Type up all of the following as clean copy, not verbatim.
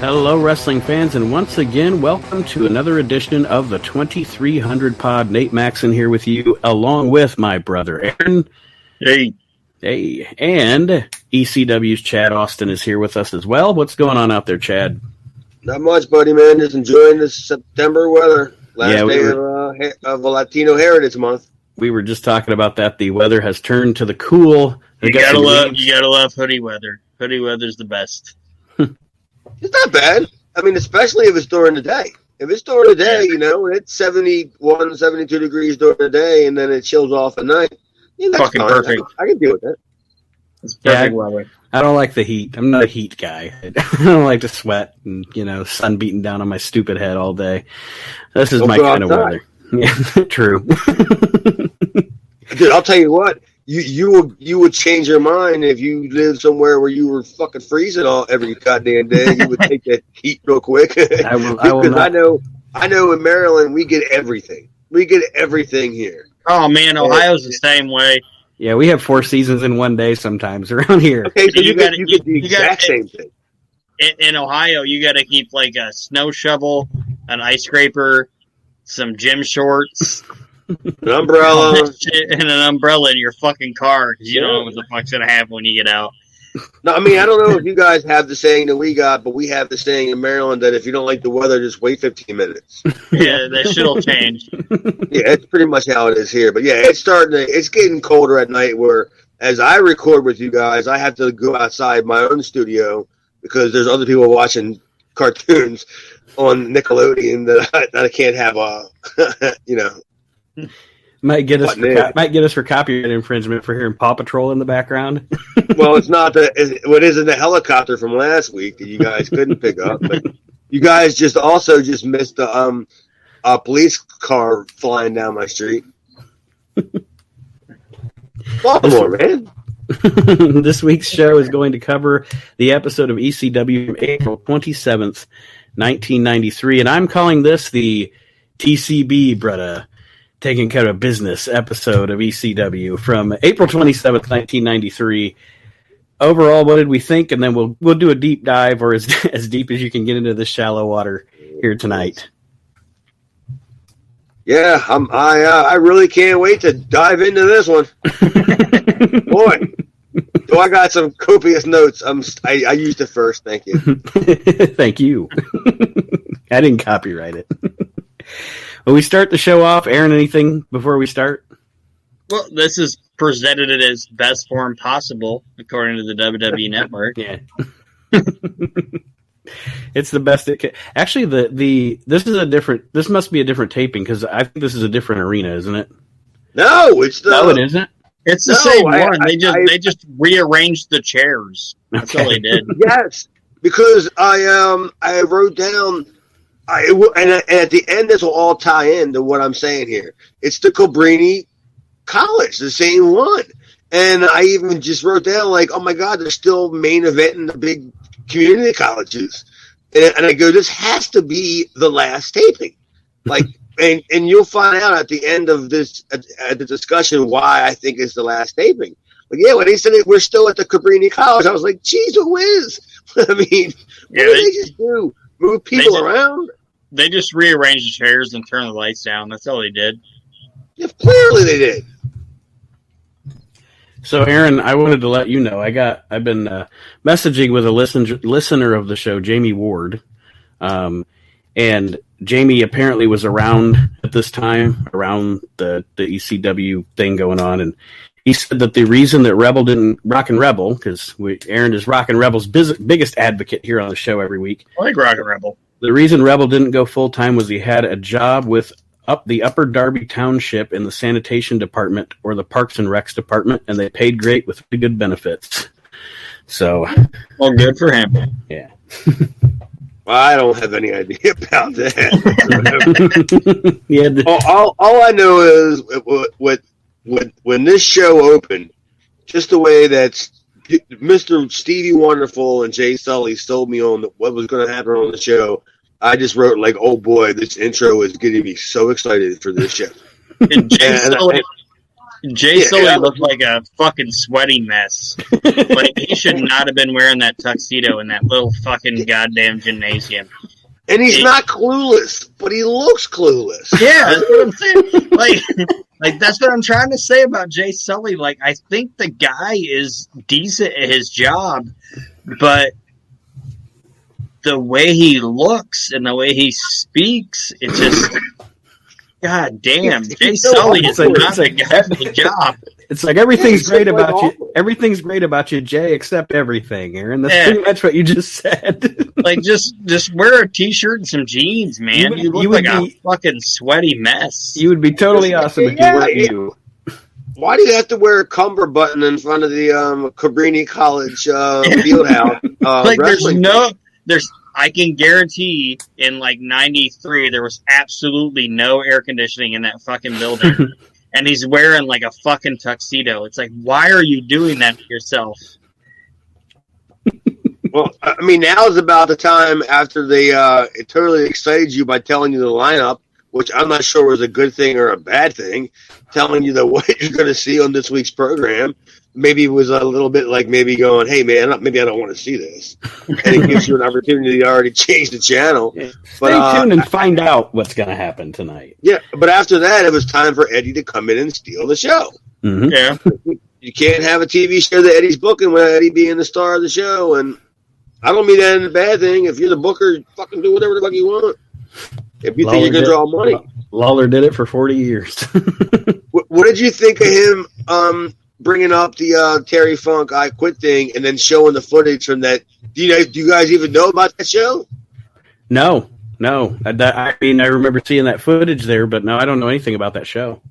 Hello, wrestling fans, and once again, welcome to another edition of the 2300 Pod. Nate Maxon here with you, along with my brother Aron. Hey. Hey. And ECWs Chad Austin is here with us as well. What's going on out there, Chad? Not much, buddy, man. Just enjoying this September weather. Last day of Latino Heritage Month. We were just talking about that. The weather has turned to the cool. You gotta love hoodie weather. Hoodie weather's the best. It's not bad. I mean, especially if it's during the day. If it's during the day, you know, it's 71, 72 degrees during the day, and then it chills off at night. Yeah, that's fucking fine. perfect. I can deal with that. It's perfect weather. I don't like the heat. I'm not a heat guy. I don't like to sweat and, sun beating down on my stupid head all day. This is my kind of weather. Yeah, true. Dude, I'll tell you what. You would change your mind if you lived somewhere where you were fucking freezing every goddamn day. You would take that heat real quick. I will not. I know in Maryland we get everything. We get everything here. Oh man, Ohio's the same way. Yeah, we have 4 seasons in one day sometimes around here. Okay, so you get the exact same thing. In Ohio, you got to keep like a snow shovel, an ice scraper, some gym shorts. An umbrella. And an umbrella in your fucking car because you don't know what the fuck's going to happen when you get out. No, I mean, I don't know if you guys have the saying that we got, but we have the saying in Maryland that if you don't like the weather, just wait 15 minutes. Yeah, that shit'll change. Yeah, it's pretty much how it is here. But yeah, it's getting colder at night where as I record with you guys, I have to go outside my own studio because there's other people watching cartoons on Nickelodeon that I can't have Might get us for copyright infringement for hearing Paw Patrol in the background. Well, it's not what isn't the helicopter from last week that you guys couldn't pick up. But you guys just missed a police car flying down my street. Baltimore, man. This week's show is going to cover the episode of ECW from April 27th, 1993, and I'm calling this the TCB, Bretta. Taking care of business episode of ECW from April 27th, 1993. Overall, what did we think? And then we'll do a deep dive, or as deep as you can get into the shallow water here tonight. Yeah, I really can't wait to dive into this one. Boy, so I got some copious notes. I used it first. Thank you. Thank you. I didn't copyright it. Will we start the show off? Aron, anything before we start? Well, this is presented in its best form possible, according to the WWE Network. Yeah. It's the best it can. Actually, this must be a different taping, because I think this is a different arena, isn't it? No, it isn't. It's the same one. They just rearranged the chairs. That's all they did. Yes, because I wrote down... and at the end, this will all tie into what I'm saying here. It's the Cabrini College, the same one. And I even just wrote down, like, oh, my God, they're still main eventing the big community colleges. And I go, this has to be the last taping. Like, and you'll find out at the end of this, at the discussion, why I think it's the last taping. But yeah, when they said we're still at the Cabrini College, I was like, geez, who is? I mean, what do they just do? Move people around? They just rearranged the chairs and turned the lights down. That's all they did. Yeah, clearly they did. So, Aron, I wanted to let you know I've been messaging with a listener of the show, Jamie Ward, and Jamie apparently was around at this time, around the ECW thing going on, and he said that the reason that Rebel didn't Rockin' Rebel, because Aron is Rockin' Rebel's biggest advocate here on the show every week. I like Rockin' Rebel. The reason Rebel didn't go full-time was he had a job with the Upper Darby Township in the sanitation department or the Parks and Recs department, and they paid great with good benefits. So, well, good for him. Yeah. Well, I don't have any idea about that. Yeah. All I know is when this show opened, just the way that Mr. Stevie Wonderful and Jay Sully sold me on what was going to happen on the show, I just wrote, like, oh boy, this intro is getting me so excited for this show. And Jay Sully, Jay Sully looked like a fucking sweaty mess. Like, he should not have been wearing that tuxedo in that little fucking goddamn gymnasium. And he's not clueless, but he looks clueless. Yeah, that's what I'm saying. Like that's what I'm trying to say about Jay Sully. Like, I think the guy is decent at his job, but the way he looks and the way he speaks, it's just, god damn, Jay Sully is not the guy for the job. It's like everything's great about you. Everything's great about you, Jay, except everything, Aaron. That's pretty much what you just said. Like, just wear a t-shirt and some jeans, man. You look like a fucking sweaty mess. You would be totally awesome if you weren't you. Why do you have to wear a cummerbutton in front of the Cabrini College field house? Like, I can guarantee in like 93 there was absolutely no air conditioning in that fucking building. And he's wearing like a fucking tuxedo. It's like, why are you doing that to yourself? Well, I mean, now is about the time after they it totally excited you by telling you the lineup, which I'm not sure was a good thing or a bad thing, telling you what you're going to see on this week's program. Maybe it was a little bit like maybe going, hey, man, maybe I don't want to see this. And it gives you an opportunity to already change the channel. Yeah. Stay tuned and find out what's going to happen tonight. Yeah, but after that, it was time for Eddie to come in and steal the show. Mm-hmm. Yeah. You can't have a TV show that Eddie's booking without Eddie being the star of the show. And I don't mean that in a bad thing. If you're the booker, fucking do whatever the fuck you want. If you think you're going to draw money. Lawler did it for 40 years. What did you think of him bringing up the Terry Funk I Quit thing and then showing the footage from that? Do you guys even know about that show? No. I mean, I remember seeing that footage there, but no, I don't know anything about that show.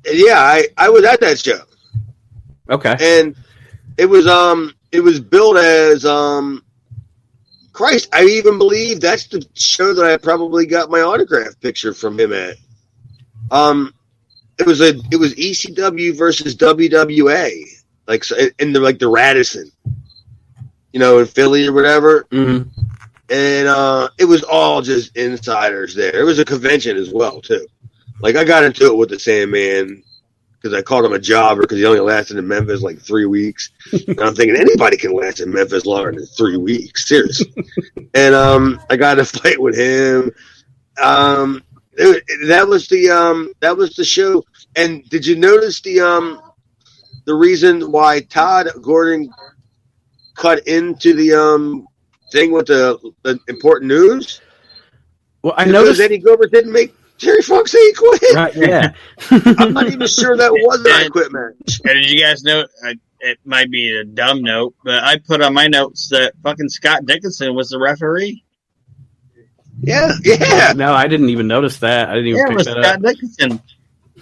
Yeah, I was at that show. Okay. And it was billed as Christ, I even believe that's the show that I probably got my autograph picture from him at. It was ECW versus WWA, like in the Radisson, in Philly or whatever. Mm-hmm. And it was all just insiders there. It was a convention as well too. Like, I got into it with the Sandman because I called him a jobber because he only lasted in Memphis like 3 weeks. And I'm thinking anybody can last in Memphis longer than 3 weeks, seriously. And I got in a fight with him. That was the show. And did you notice the reason why Todd Gordon cut into the thing with the important news? Well, I noticed Eddie Gilbert didn't make Terry Funk say he quit. Right, yeah. I'm not even sure that was an I Quit match. And did you guys know? It might be a dumb note, but I put on my notes that fucking Scott Dickinson was the referee. Yeah. No, I didn't even notice that. I didn't even pick that Scott up. Dickinson.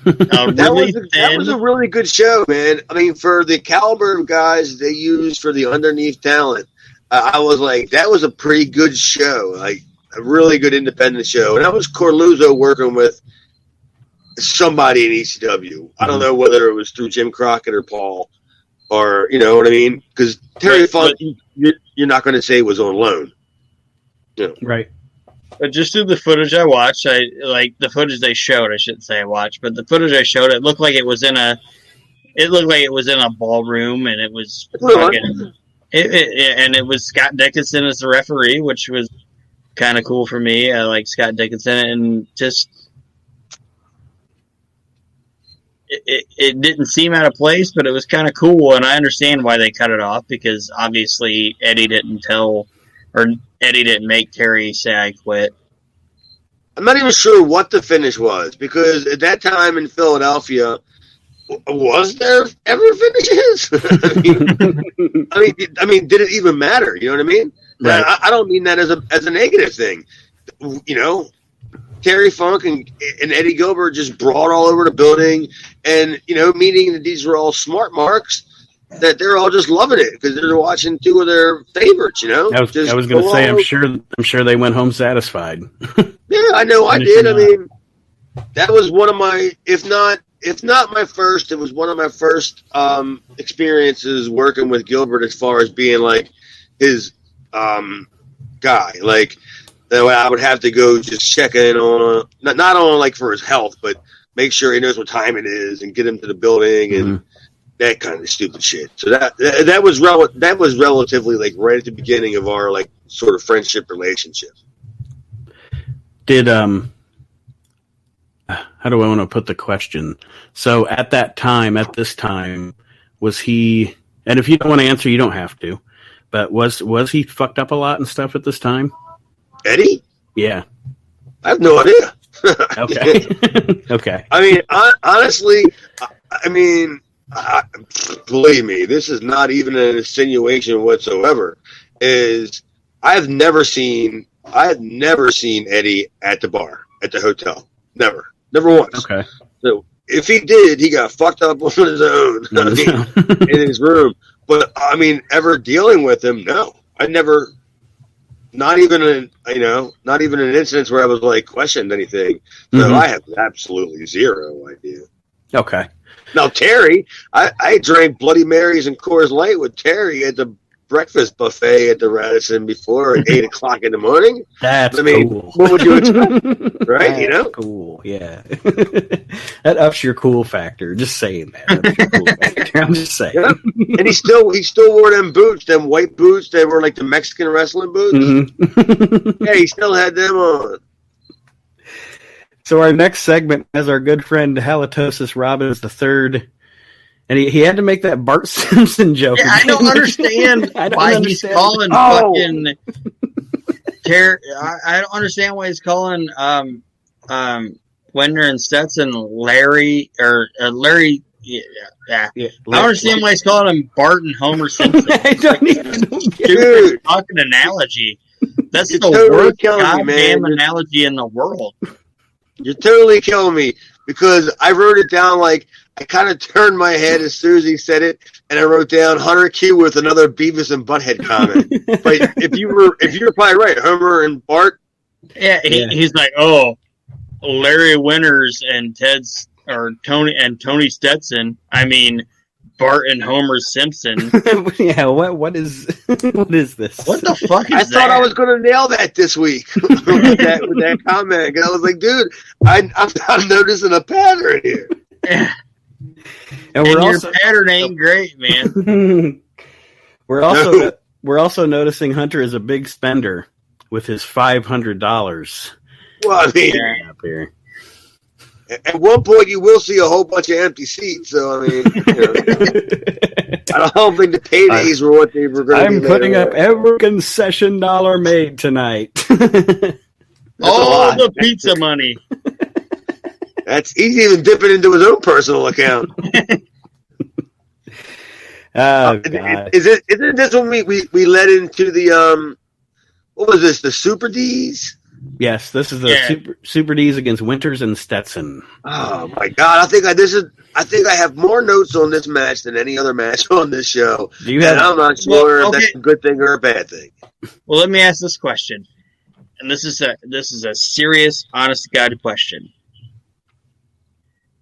That was a really good show, man. I mean, for the caliber of guys they used for the underneath talent, I was like, that was a pretty good show. Like, a really good independent show. And that was Corluzzo working with somebody in ECW. I don't know whether it was through Jim Crockett or Paul, or, you know what I mean? Because Terry Funk, you're not going to say was on loan. Right. But just through the footage I watched, like the footage they showed, I shouldn't say I watched, but the footage I showed, it looked like it was in a ballroom, and it was fucking, and it was Scott Dickinson as the referee, which was kind of cool for me. I like Scott Dickinson, and just it didn't seem out of place, but it was kind of cool, and I understand why they cut it off, because obviously Eddie didn't make Terry say I quit. I'm not even sure what the finish was, because at that time in Philadelphia, was there ever finishes? I mean, did it even matter? You know what I mean? Right. I don't mean that as a negative thing. You know, Terry Funk and Eddie Gilbert just brawled all over the building, and meaning that these were all smart marks, that they're all just loving it because they're watching two of their favorites. I was going to say, I'm sure they went home satisfied. Yeah, I know I did. I mean, that was one of my, if not my first, it was one of my first experiences working with Gilbert as far as being like his guy. Like, that I would have to go just check in on, not on like for his health, but make sure he knows what time it is and get him to the building and that kind of stupid shit. So that was relatively like right at the beginning of our like sort of friendship relationship. Did how do I want to put the question? So at this time, was he? And if you don't want to answer, you don't have to. But was he fucked up a lot and stuff at this time? Eddie? Yeah. I have no idea. Okay. Okay. I mean, honestly, believe me, this is not even an insinuation whatsoever. I have never seen Eddie at the bar, at the hotel. Never once. Okay. So if he did, he got fucked up on his own in his room. But I mean, ever dealing with him, no. I never. Not even an instance where I was like questioned anything. So I have absolutely zero idea. Okay. Now Terry, I drank Bloody Marys and Coors Light with Terry at the breakfast buffet at the Radisson before at 8 o'clock in the morning. That's cool. What would you expect? Right? That's cool. Yeah. That ups your cool factor. Just saying that. Ups your cool factor. I'm just saying. Yeah. And he still wore them boots, them white boots that were like the Mexican wrestling boots. Yeah, he still had them on. So our next segment has our good friend Halitosis Robbins the third. And he had to make that Bart Simpson joke. Yeah, I don't understand why he's calling fucking Terry. I don't understand why he's calling Wendner and Stetson Larry or Larry. Yeah. I don't understand why he's calling him Bart and Homer Simpson. I don't even stupid fucking analogy. That's the worst goddamn analogy in the world. You're totally killing me because I wrote it down like. I kind of turned my head as soon as he said it, and I wrote down Hunter Q with another Beavis and Butthead comment. But if you're probably right, Homer and Bart. Yeah, he's like, oh, Larry Winters and Tony Stetson. I mean, Bart and Homer Simpson. Yeah, what is this? What the fuck is that? I thought I was going to nail that this week with that comment. And I was like, dude, I'm noticing a pattern here. And your pattern ain't great, man. We're also noticing Hunter is a big spender with his $500. Well, I mean, at one point you will see a whole bunch of empty seats. So I mean, I don't think the paydays were what they were going to be. I'm putting up every concession dollar made tonight. All the pizza money. He's even dipping into his own personal account. God. Isn't this when we led into the what was this? The Super D's? Yes, this is the Super D's against Winters and Stetson. Oh my God! I think I have more notes on this match than any other match on this show. I'm not sure if that's a good thing or a bad thing. Well, let me ask this question, and this is a serious, honest to God question.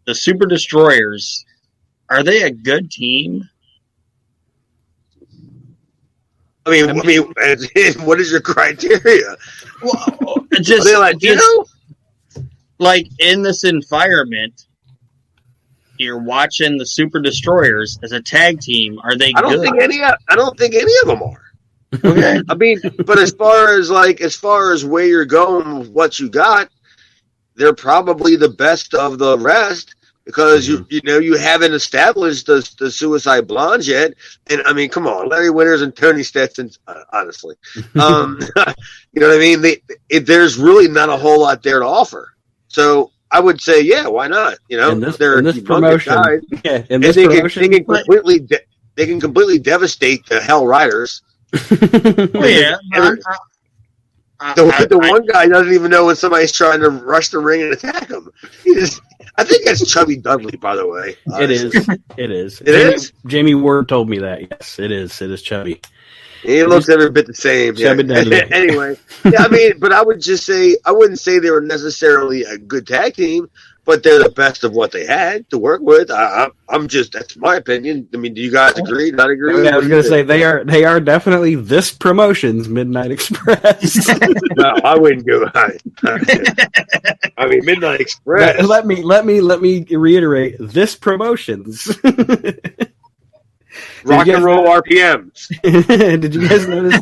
The Super Destroyers, are they a good team? I mean, what is your criteria? Well, like in this environment, you're watching the Super Destroyers as a tag team. Are they? I don't think any of them are. Okay. I mean, but as far as where you're going with what you got, they're probably the best of the rest. Because you haven't established the Suicide Blondes yet, and I mean, come on, Larry Winters and Tony Stetson, honestly, you know what I mean? There's really not a whole lot there to offer. So I would say, yeah, why not? You know, they're this promotion, guys, they can completely devastate the Hell Riders. The one guy doesn't even know when somebody's trying to rush the ring and attack him. I think that's Chubby Dudley, by the way. It is. It is. Jamie Ward told me that. Yes, it is. It is Chubby. He looks every bit the same. Chubby Dudley. Anyway, I mean, but I would just say I wouldn't say they were necessarily a good tag team, but they're the best of what they had to work with. That's my opinion. I mean, do you guys agree? Not agree? I was going to say they are definitely this promotion's Midnight Express. No, I wouldn't go. I I mean, Midnight Express. Let me reiterate this promotions. Rock and roll RPMs. Did you guys notice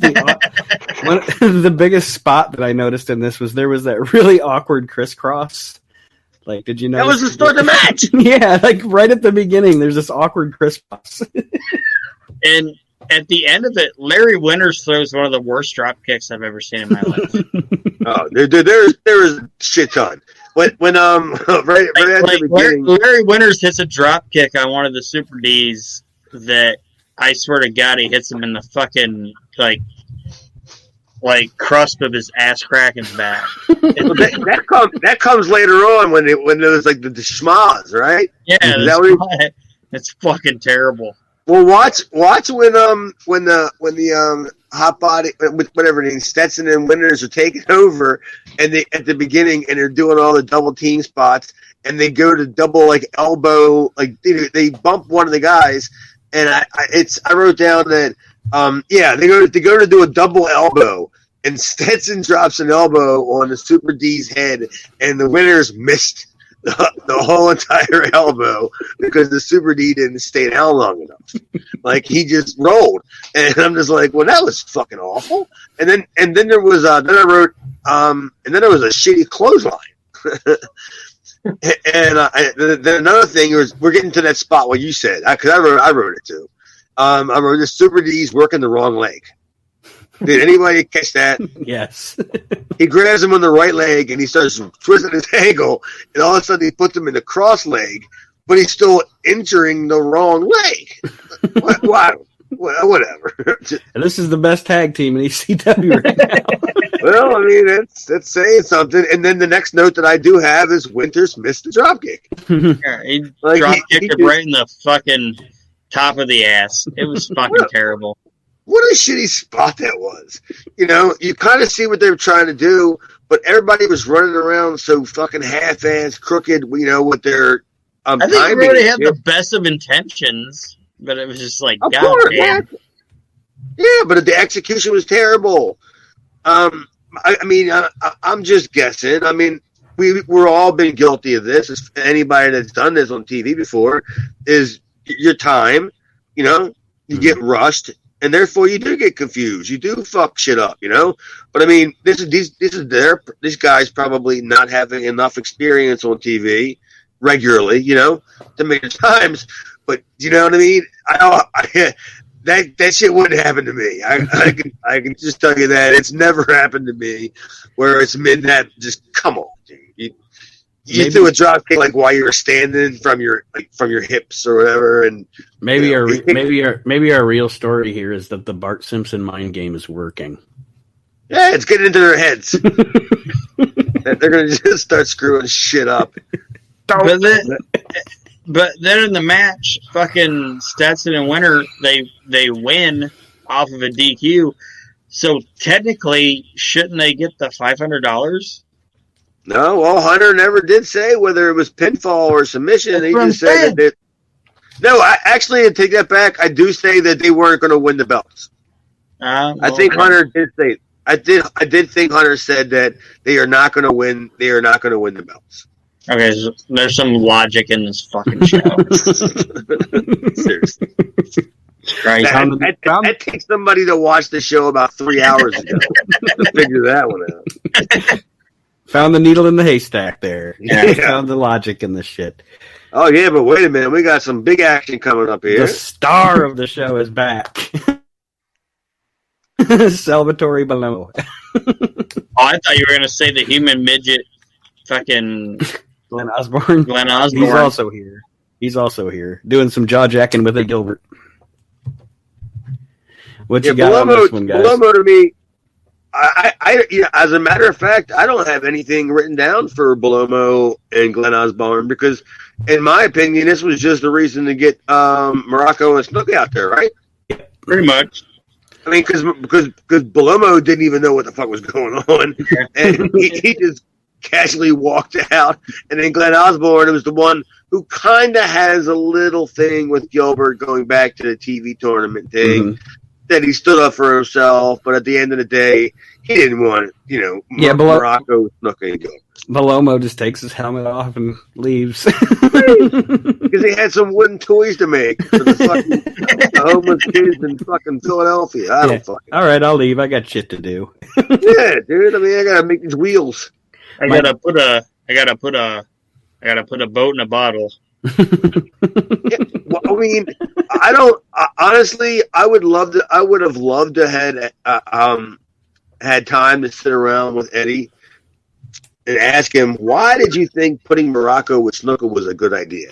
the biggest spot that I noticed in this was there was that really awkward crisscross? Like, did you know that was the start of the match? Yeah, like right at the beginning, there's this awkward crisscross. And at the end of it, Larry Winters throws one of the worst drop kicks I've ever seen in my life. Oh, there is a shit ton. When right at the beginning, Larry Winters hits a drop kick on one of the Super Ds that I swear to God he hits him in the fucking like crust of his ass crack and back. that comes later on when there was like the schmas, right? Yeah, it's fucking terrible. Well, watch when the hot body whatever it is, Stetson and Winters are taking over, and they at the beginning and they're doing all the double team spots, and they go to double like elbow, like they bump one of the guys, and I wrote down that they go to do a double elbow, and Stetson drops an elbow on the Super D's head, and the Winters missed the whole entire elbow because the Super D didn't stay down long enough. Like he just rolled, and I'm just like, well, that was fucking awful. And then there was then I wrote and then there was a shitty clothesline. And then another thing was we're getting to that spot what you said because I wrote it too. I wrote the Super D's working the wrong leg. Did anybody catch that? Yes. He grabs him on the right leg and he starts twisting his ankle, and all of a sudden he puts him in the cross leg, but he's still injuring the wrong leg. Whatever. And this is the best tag team in ECW right now. Well, I mean, that's saying something. And then the next note that I do have is Winters missed the dropkick. Yeah, he dropkicked it right in the fucking top of the ass. It was fucking terrible. What a shitty spot that was. You know, you kind of see what they were trying to do, but everybody was running around so fucking half-ass, crooked, you know, with their I think they really had the best of intentions, but it was just like, of God course, damn. Yeah, but the execution was terrible. I'm just guessing. I mean, we're all been guilty of this. Anybody that's done this on TV before is your time, you know, you get rushed. And therefore, you do get confused. You do fuck shit up, you know. But I mean, this guy's probably not having enough experience on TV regularly, you know, to make times. But you know what I mean? That shit wouldn't happen to me. I can just tell you that it's never happened to me. Where it's midnight, just come on, dude. You do a drop kick like while you're standing from your hips or whatever, and maybe our real story here is that the Bart Simpson mind game is working. Yeah, it's getting into their heads. They're gonna just start screwing shit up. But then in the match, fucking Stetson and Winter they win off of a DQ. So technically, shouldn't they get the $500? No, well, Hunter never did say whether it was pinfall or submission. That's he just said that. No, I take that back. I do say that they weren't going to win the belts. I think Hunter did say. I did think Hunter said that they are not going to win. They are not going to win the belts. Okay, so there's some logic in this fucking show. Seriously. That takes somebody to watch the show about 3 hours ago to figure that one out. Found the needle in the haystack there. Yeah. Found the logic in this shit. Oh, yeah, but wait a minute. We got some big action coming up here. The star of the show is back. Salvatore Belomo. I thought you were going to say the human midget fucking Glenn Osborne. He's also here. Doing some jaw jacking with it, Gilbert. What you got on this one, guys? Belomo to me, as a matter of fact, I don't have anything written down for Belomo and Glenn Osborne because, in my opinion, this was just the reason to get Morocco and Snooki out there, right? Pretty much. I mean, because Belomo didn't even know what the fuck was going on, and he just casually walked out. And then Glenn Osborne was the one who kind of has a little thing with Gilbert going back to the TV tournament thing. that he stood up for himself, but at the end of the day, he didn't want, Morocco Snuka to go. Malomo just takes his helmet off and leaves. Because he had some wooden toys to make for the fucking homeless kids in fucking Philadelphia. I don't fucking. All right, I'll leave. I got shit to do. Yeah, dude. I mean, I gotta make these wheels. I gotta put a boat in a bottle. Yeah, well, I mean, honestly, I would have loved to had time to sit around with Eddie and ask him, why did you think putting Morocco with Snuka was a good idea?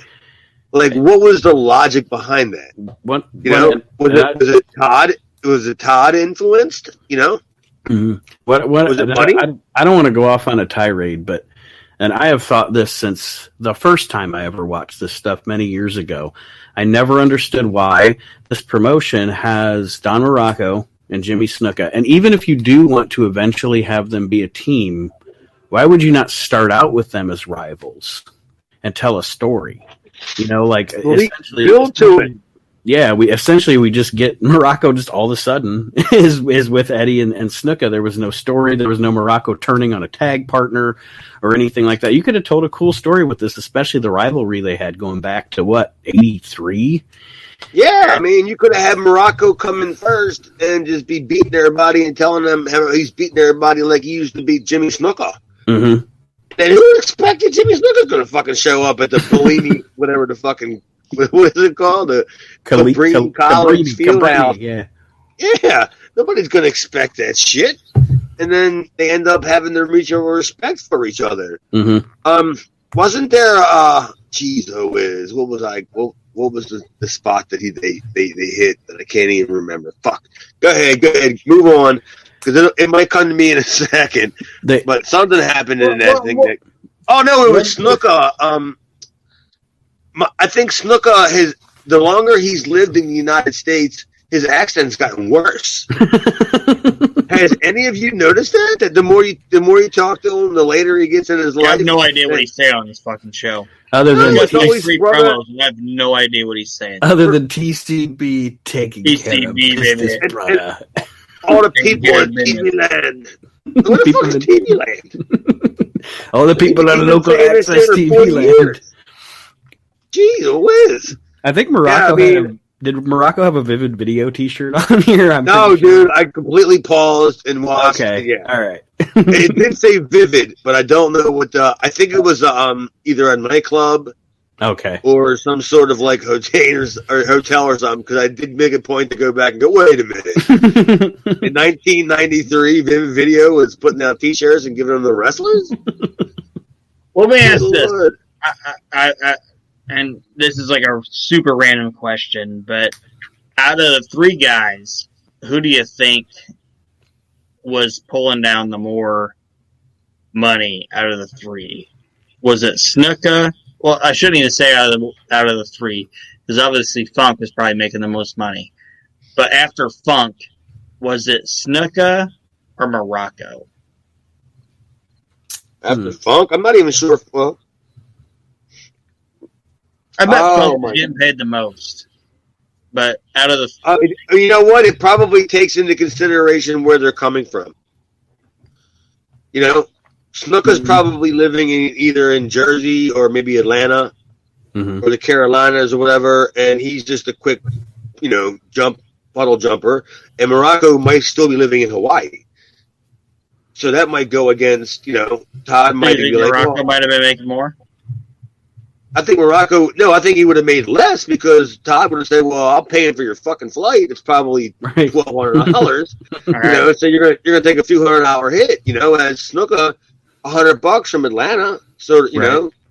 Like, what was the logic behind that? Was it Todd? Was it Todd influenced? Mm-hmm. Was it money? I don't want to go off on a tirade, but I have thought this since the first time I ever watched this stuff many years ago. I never understood why this promotion has Don Morocco and Jimmy Snuka, and even if you do want to eventually have them be a team, why would you not start out with them as rivals and tell a story? Essentially, build to it. Yeah, we just get Morocco just all of a sudden is with Eddie and Snuka. There was no story. There was no Morocco turning on a tag partner or anything like that. You could have told a cool story with this, especially the rivalry they had going back to 83? Yeah, I mean, you could have had Morocco come in first and just be beating everybody and telling them how he's beating everybody like he used to beat Jimmy Snuka. Mm-hmm. And who expected Jimmy Snuka's going to fucking show up at the Bellini, whatever the fucking, what is it called? The Cabrini College Fieldhouse. Yeah. Yeah, nobody's going to expect that shit. And then they end up having their mutual respect for each other. Mm-hmm. Wasn't there, what was the spot that they hit that I can't even remember? Fuck. Go ahead. Move on. Because it might come to me in a second. But something happened in that thing. It was Snuka. I think Snuka, the longer he's lived in the United States, his accent's gotten worse. Has any of you noticed that? That the more you talk to him, the later he gets in his life. I have no idea what he's saying on this fucking show. Other than three promos, and I have no idea what he's saying. Other than TCB taking care of business, brother. All the people in TV land. What the fuck is TV land? All the people on local access TV land. Jeez Whiz. I think Morocco did Morocco have a Vivid Video T-shirt on here? No, dude. I completely paused and watched. Okay, yeah. All right. It did say Vivid, but I don't know what I think it was either a nightclub. Okay. Or some sort of like hotel or something, because I did make a point to go back and go, wait a minute. In 1993, Vivid Video was putting out T-shirts and giving them to the wrestlers? Well, let me ask this. I and this is like a super random question, but out of the three guys, who do you think was pulling down the more money out of the three? Was it Snuka? Well, I shouldn't even say out of the three, because obviously Funk was probably making the most money. But after Funk, was it Snuka or Morocco? After Funk? I'm not even sure. Well, I bet Funk was getting paid the most. But out of the... you know what? It probably takes into consideration where they're coming from. Snuka's probably living either in Jersey or maybe Atlanta or the Carolinas or whatever, and he's just a quick, puddle jumper. And Morocco might still be living in Hawaii. So that might go against, Todd might be like... Morocco might have been making more? I think I think he would have made less because Todd would have said, well, I'll pay for your fucking flight. It's probably $1,200. So you're gonna take a few $100 hit, as Snuka... $100 from Atlanta, so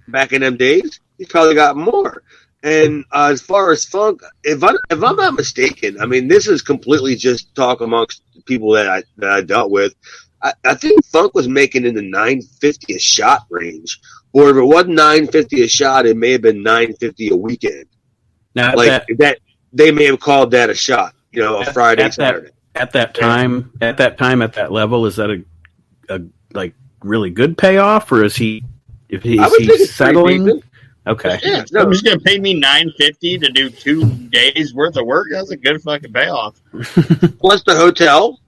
back in them days, he's probably got more. And as far as Funk, if I'm not mistaken, I mean this is completely just talk amongst people that I dealt with. I think Funk was making in the $950 a shot range, or if it wasn't $950 a shot, it may have been $950 a weekend. Now that they may have called that a shot, a Friday, Saturday. At that time, at that level, is that a like really good payoff, or is he settling? Okay. Yeah, Someone's going to pay me $9.50 to do 2 days worth of work. That's a good fucking payoff. plus the hotel,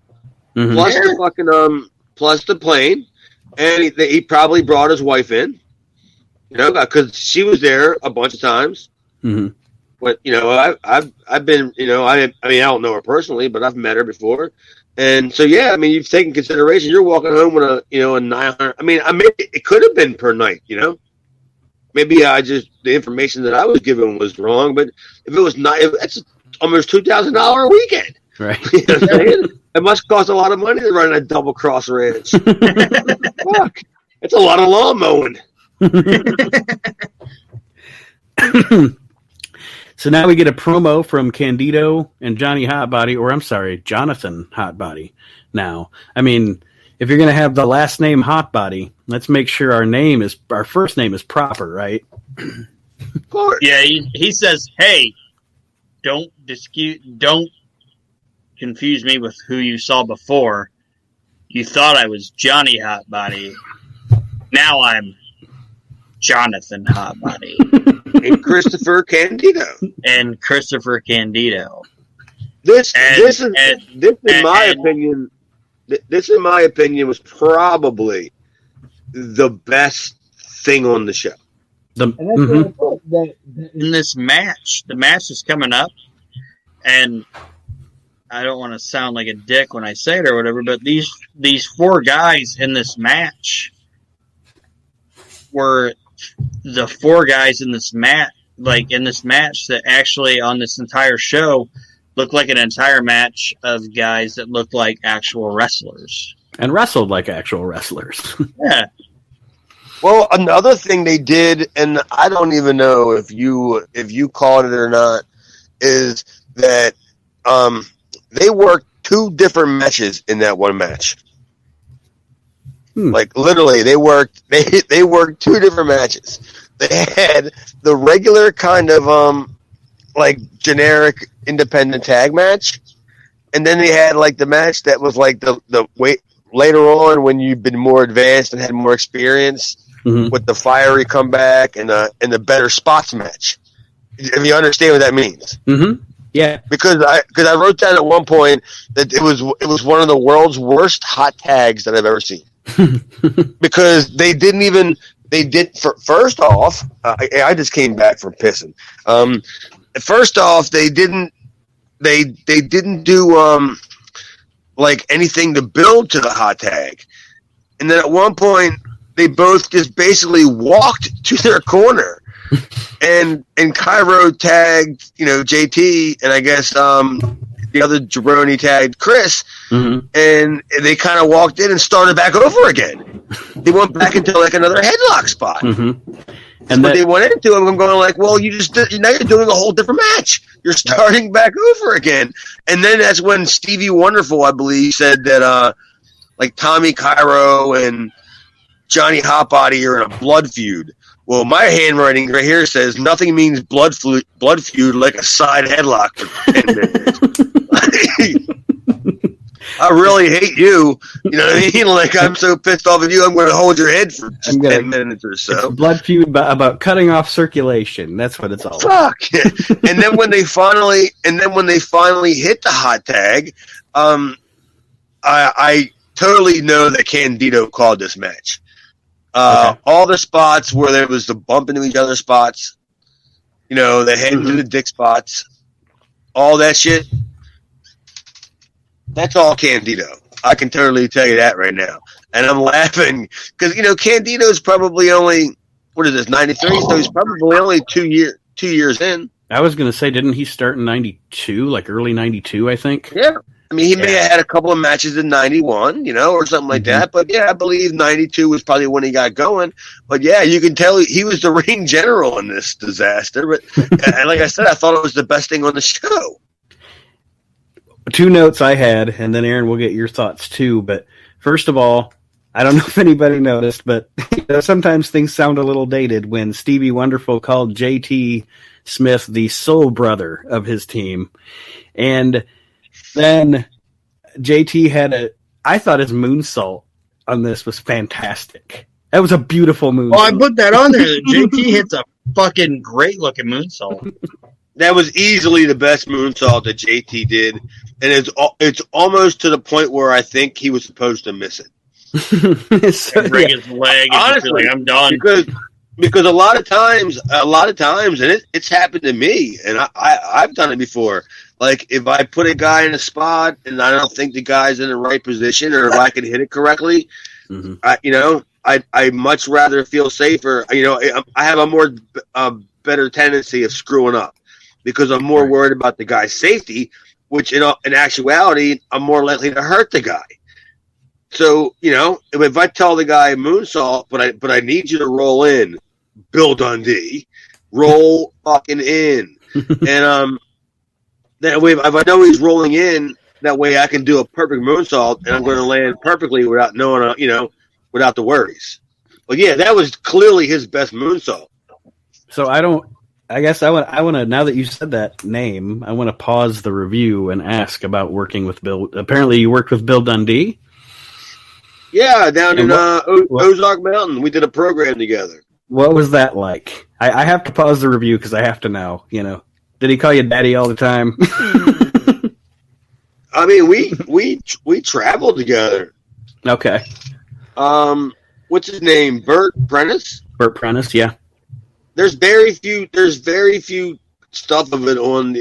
Mhm. plus the fucking plus the plane, and he probably brought his wife in, because she was there a bunch of times. Mhm. But I've been, I don't know her personally, but I've met her before, and so yeah, I mean, you've taken consideration. You're walking home with a 900. I mean, it could have been per night, Maybe the information that I was given was wrong, but if it was not, that's almost $2,000 a weekend. Right. You know what I'm saying? It must cost a lot of money to run a double cross ranch. Fuck, it's a lot of lawn mowing. So now we get a promo from Candido and Johnny Hotbody, or I'm sorry, Jonathan Hotbody. Now, I mean, if you're going to have the last name Hotbody, let's make sure our first name is proper, right? Of course. Yeah, he says, hey, don't confuse me with who you saw before. You thought I was Johnny Hotbody. Now I'm Jonathan Hotbody. And Christopher Candido. And Christopher Candido. This in my opinion, was probably the best thing on the show. In this match, the match is coming up, and I don't want to sound like a dick when I say it or whatever, but these 4 guys in this match were the 4 guys in this match that actually on this entire show looked like an entire match of guys that looked like actual wrestlers. And wrestled like actual wrestlers. Yeah. Well, another thing they did, and I don't even know if you caught it or not, is that they worked 2 different matches in that one match. Like literally, they worked 2 different matches. They had the regular kind of like generic independent tag match, and then they had like the match that was like the wait later on when you've been more advanced and had more experience with the fiery comeback and the better spots match. If you understand what that means. Mm-hmm. Yeah. Because I wrote down at one point that it was one of the world's worst hot tags that I've ever seen. Because first off, I just came back from pissing. First off, they didn't do like anything to build to the hot tag, and then at one point they both just basically walked to their corner, and Cairo tagged JT, and I guess the other jabroni tagged Chris, and they kind of walked in and started back over again. They went back into like another headlock spot. And they went into it, I'm going like, well, now you're doing a whole different match. You're starting back over again. And then that's when Stevie Wonderful, I believe, said that like Tommy Cairo and Johnny Hotbody are in a blood feud. Well, my handwriting right here says nothing means blood feud like a side headlock for 10 minutes. I really hate you. You know what I mean? Like, I'm so pissed off at you, I'm going to hold your head for just 10 minutes or so. Blood feud about cutting off circulation. That's what it's all about. Fuck. And then when they finally hit the hot tag, I totally know that Candido called this match. Okay. All the spots where there was the bump into each other spots, the head into the dick spots, all that shit. That's all Candido. I can totally tell you that right now. And I'm laughing because, Candido's probably only, 93? So he's probably only 2 years in. I was going to say, didn't he start in 92, like early 92, I think? Yeah. I mean, he may have had a couple of matches in 91, or something like that. But, yeah, I believe 92 was probably when he got going. But, yeah, you can tell he was the ring general in this disaster. But and like I said, I thought it was the best thing on the show. 2 notes I had, and then Aaron will get your thoughts too. But first of all, I don't know if anybody noticed, but sometimes things sound a little dated when Stevie Wonderful called JT Smith the soul brother of his team. And then JT I thought his moonsault on this was fantastic. That was a beautiful moonsault. Oh, I put that on there. JT hits a fucking great looking moonsault. That was easily the best moonsault that JT did, and it's almost to the point where I think he was supposed to miss it. So, break his leg. Honestly, like, I'm done. Because a lot of times, and it's happened to me, and I've done it before. Like, if I put a guy in a spot and I don't think the guy's in the right position, or if I can hit it correctly, I much rather feel safer. I have a better tendency of screwing up because I'm more worried about the guy's safety, which in actuality, I'm more likely to hurt the guy. So, if I tell the guy moonsault, but I need you to roll in, Bill Dundee, roll fucking in. And that way, if I know he's rolling in, that way I can do a perfect moonsault and I'm going to land perfectly without knowing, without the worries. But yeah, that was clearly his best moonsault. So I guess I want to, now that you said that name, I want to pause the review and ask about working with Bill. Apparently you worked with Bill Dundee? Yeah, down in Ozark Mountain. We did a program together. What was that like? I have to pause the review because I have to know, Did he call you daddy all the time? I mean, we traveled together. Okay. What's his name? Burt Prentice? Burt Prentice, yeah. There's very few stuff of it on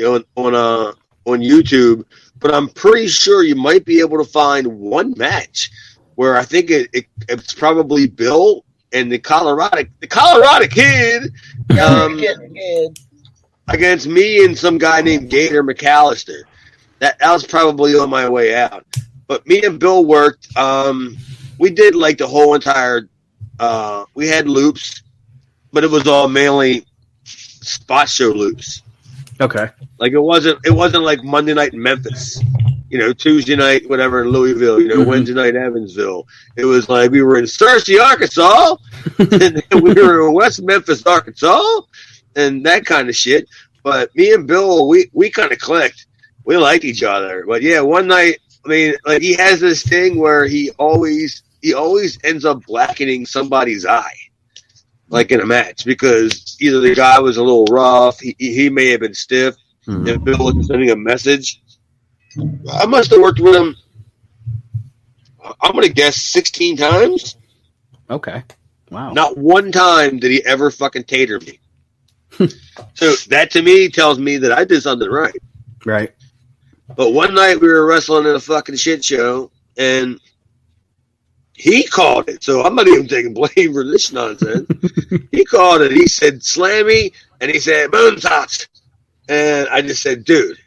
YouTube, but I'm pretty sure you might be able to find one match where I think it's probably Bill and the Colorado kid against me and some guy named Gator McAllister. That was probably on my way out. But me and Bill worked. We did like the whole entire. We had loops, but it was all mainly spot show loops. Okay. Like it wasn't like Monday night in Memphis, Tuesday night, whatever, in Louisville, Wednesday night, Evansville. It was like we were in Searcy, Arkansas, and then we were in West Memphis, Arkansas, and that kind of shit. But me and Bill, we kind of clicked. We liked each other. But yeah, one night, I mean, like he has this thing where he always ends up blackening somebody's eye, like in a match, because either the guy was a little rough, he may have been stiff, and Bill was sending a message. I must have worked with him, I'm going to guess 16 times. Okay. Wow. Not one time did he ever fucking tater me. So that to me tells me that I did something right. Right. But one night we were wrestling in a fucking shit show, and he called it. So I'm not even taking blame for this nonsense. He called it. He said, "Slammy," and he said, "Moonsaults." And I just said, "Dude,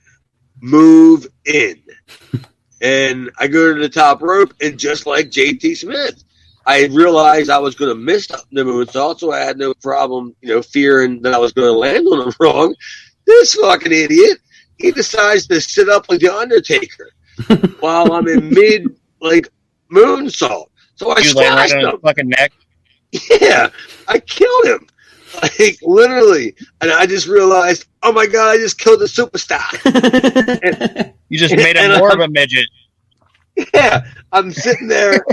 move in." And I go to the top rope, and just like JT Smith, I realized I was going to miss the moonsault, so I had no problem, fearing that I was going to land on him wrong. This fucking idiot, he decides to sit up like the Undertaker while I'm in mid, moonsault. So I slashed him. His fucking neck. Yeah, I killed him. Literally. And I just realized, oh my God, I just killed the superstar. And, you just made him more of a midget. Yeah, I'm sitting there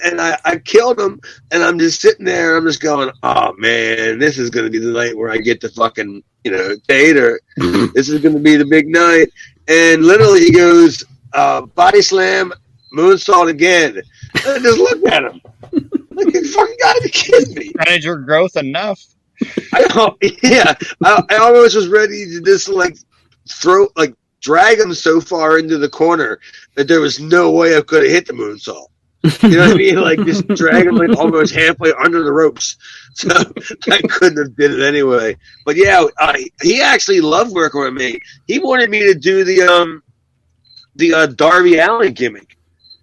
and I killed him, and I'm just sitting there, and I'm just going, oh man, this is going to be the night where I get to fucking, tater. This is going to be the big night. And literally he goes, body slam, moonsault again. And I just looked at him. Like, you fucking gotta be kidding me. Manage your growth enough. I almost was ready to just drag him so far into the corner that there was no way I could have hit the moonsault. You know what I mean? Just drag him almost halfway under the ropes. So I couldn't have did it anyway. But yeah, he actually loved working with me. He wanted me to do the Darby Allin gimmick